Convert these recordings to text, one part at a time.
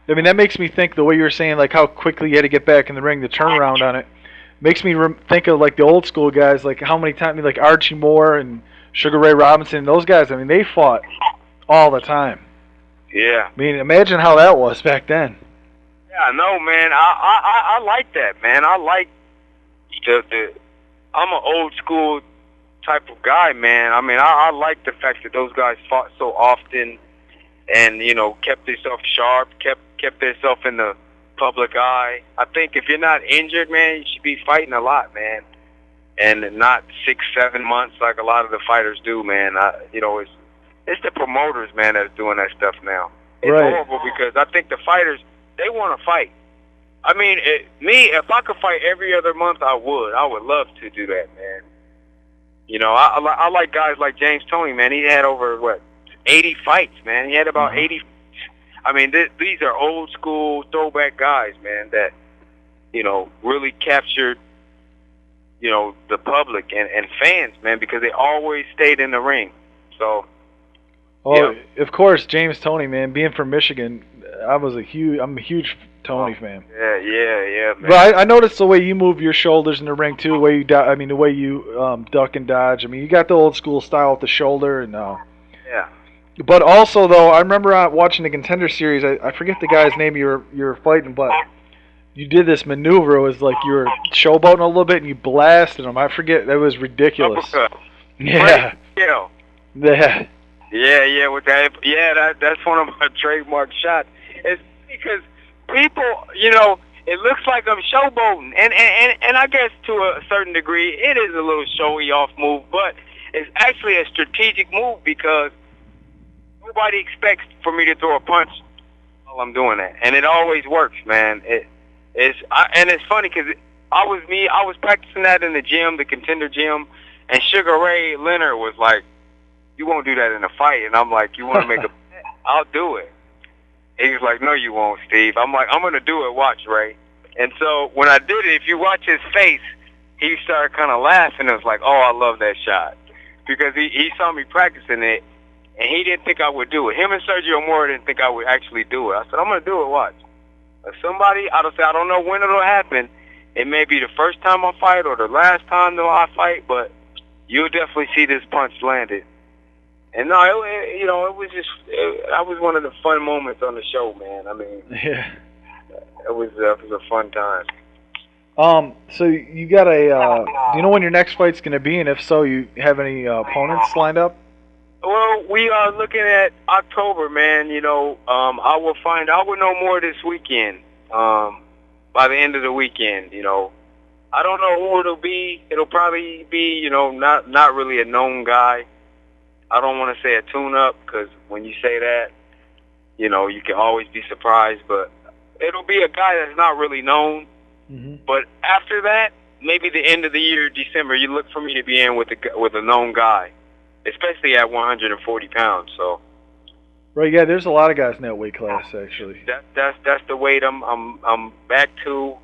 I mean, that makes me think the way you were saying, like how quickly you had to get back in the ring, the turnaround on it, makes me think of like the old school guys, like how many times, like Archie Moore and Sugar Ray Robinson, those guys. I mean, they fought all the time. Yeah. I mean, imagine how that was back then. Yeah, I know, man. I like that, man. I like the I'm an old school type of guy, man. I mean, I like the fact that those guys fought so often, and kept themselves sharp, kept themselves in the public eye. I think if you're not injured, man, you should be fighting a lot, man, and not 6-7 months like a lot of the fighters do, man. It's the promoters, man, that's doing that stuff now. It's horrible because I think the fighters, they want to fight. I mean, if I could fight every other month, I would. I would love to do that, man. I like guys like James Toney, man. He had over 80 fights, man. He had about 80. I mean, these are old school throwback guys, man, that really captured the public and fans, man, because they always stayed in the ring. So. Oh, of course, James Toney, man. Being from Michigan, I'm a huge Toney fan. Yeah, man. But I noticed the way you move your shoulders in the ring too, the way you the way you duck and dodge. I mean, you got the old school style with the shoulder and. Yeah. But also, though, I remember watching the Contender Series. I forget the guy's name you were fighting, but you did this maneuver. It was like you were showboating a little bit and you blasted him. I forget. That was ridiculous. Uppercut. Yeah. Yeah. Yeah, with that. Yeah, that's one of my trademark shots. It's because people, it looks like I'm showboating, and I guess to a certain degree, it is a little showy off move, but it's actually a strategic move because nobody expects for me to throw a punch while I'm doing that, and it always works, man. And it's funny because I was practicing that in the gym, the Contender gym, and Sugar Ray Leonard was like, "You won't do that in a fight," and I'm like, "You want to make a bet? I'll do it." He was like, "No, you won't, Steve." I'm like, "I'm gonna do it. Watch, Ray." And so when I did it, if you watch his face, he started kind of laughing. It was like, "Oh, I love that shot," because he saw me practicing it, and he didn't think I would do it. Him and Sergio Mora didn't think I would actually do it. I said, "I'm gonna do it. Watch." If somebody, I don't know when it'll happen. It may be the first time I fight or the last time that I fight, but you'll definitely see this punch landed. And no, it was just, that was one of the fun moments on the show, man. I mean, yeah, it was a fun time. So you got do you know when your next fight's going to be, and if so, you have any opponents lined up? Well, we are looking at October, man. I will know more this weekend. By the end of the weekend, I don't know who it'll be. It'll probably be, not really a known guy. I don't want to say a tune-up because when you say that, you can always be surprised. But it'll be a guy that's not really known. Mm-hmm. But after that, maybe the end of the year, December, you look for me to be in with a known guy, especially at 140 pounds. So. Right. Yeah. There's a lot of guys in that weight class actually. That's the weight I'm back to,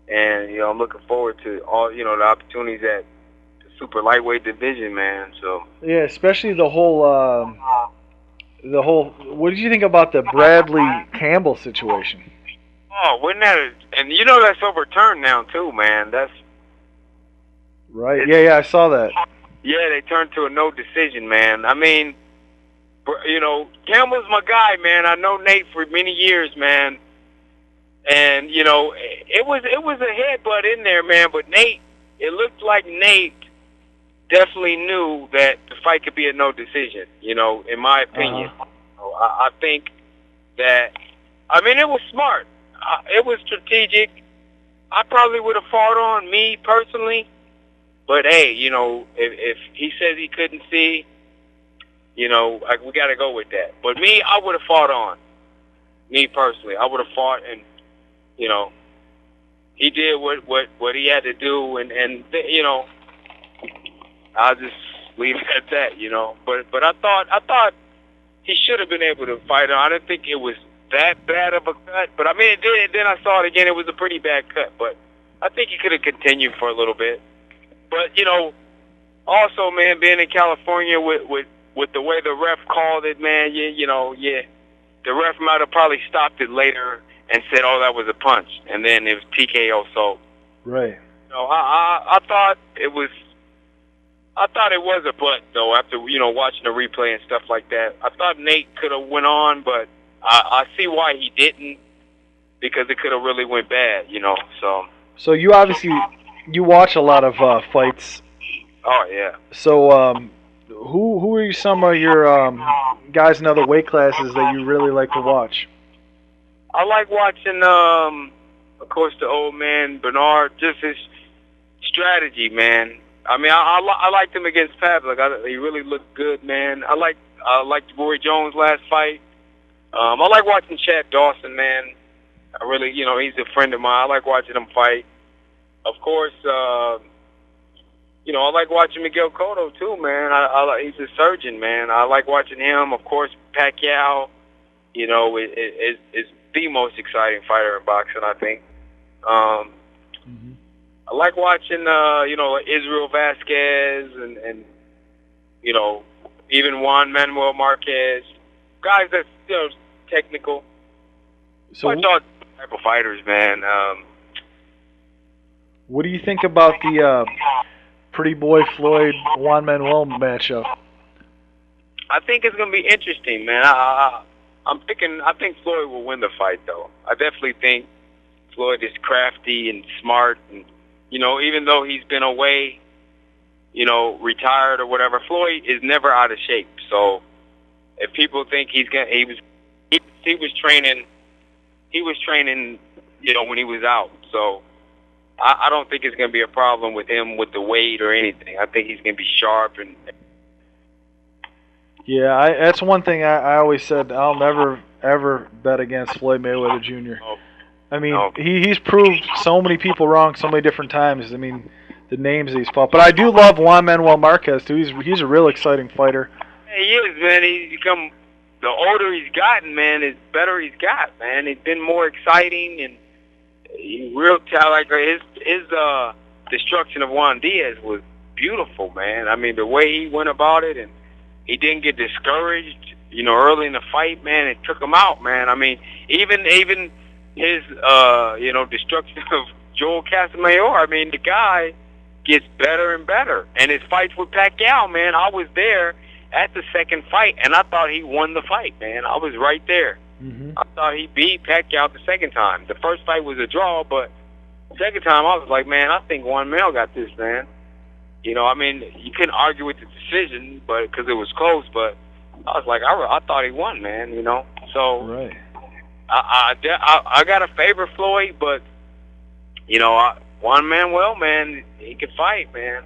and I'm looking forward to all the opportunities at super lightweight division, man. So yeah, especially the whole. What did you think about the Bradley Campbell situation? Oh, wouldn't that? And that's overturned now too, man. That's right. Yeah, I saw that. Yeah, they turned to a no decision, man. I mean, Campbell's my guy, man. I know Nate for many years, man. And it was a headbutt in there, man. But Nate, it looked like Nate definitely knew that the fight could be a no decision, in my opinion. I think that, it was smart. It was strategic. I probably would have fought on, me personally. But, hey, if he says he couldn't see, we got to go with that. But me, I would have fought on. Me personally, I would have fought, and, he did what he had to do, and I'll just leave it at that, But I thought he should have been able to fight on. I didn't think it was that bad of a cut, but then I saw it again. It was a pretty bad cut, but I think he could have continued for a little bit. But also, man, being in California with the way the ref called it, man, the ref might have probably stopped it later and said, "Oh, that was a punch," and then it was TKO. So, right. I thought it was. I thought it was a butt though. After watching the replay and stuff like that, I thought Nate could have went on, but I see why he didn't, because it could have really went bad. So you obviously watch a lot of fights. Oh yeah. So who are some of your guys in other weight classes that you really like to watch? I like watching, of course, the old man Bernard. Just his strategy, man. I mean, I liked him against Pavlik. He really looked good, man. I liked Roy Jones' last fight. I like watching Chad Dawson, man. I really, he's a friend of mine. I like watching him fight. Of course, I like watching Miguel Cotto too, man. He's a surgeon, man. I like watching him. Of course, Pacquiao, is the most exciting fighter in boxing, I think. I like watching, Israel Vasquez and even Juan Manuel Marquez, guys that's technical. So I thought type of fighters, man. What do you think about the Pretty Boy Floyd Juan Manuel matchup? I think it's gonna be interesting, man. I think Floyd will win the fight, though. I definitely think Floyd is crafty and smart, and even though he's been away, retired or whatever, Floyd is never out of shape. So if people think he was training, when he was out. So I don't think it's going to be a problem with him with the weight or anything. I think he's going to be sharp and. Yeah, that's one thing I always said. I'll never ever bet against Floyd Mayweather Jr. No. I mean, he's proved so many people wrong so many different times. I mean, the names he's fought. But I do love Juan Manuel Marquez too. He's a real exciting fighter. He is, man. He's become, the older he's gotten, man, the better he's got, man. He's been more exciting and real talent. Like his destruction of Juan Diaz was beautiful, man. I mean, the way he went about it, and he didn't get discouraged, early in the fight, man. It took him out, man. I mean, even his, destruction of Joel Casamayor. I mean, the guy gets better and better. And his fights with Pacquiao, man, I was there at the second fight, and I thought he won the fight, man. I was right there. I thought he beat Pacquiao the second time. The first fight was a draw, but the second time I was like, man, I think Juan Mel got this, man. I mean, you couldn't argue with the decision, but because it was close, but I was like, I thought he won, man, So right. I got to favor Floyd, but Juan Manuel, man, he can fight, man.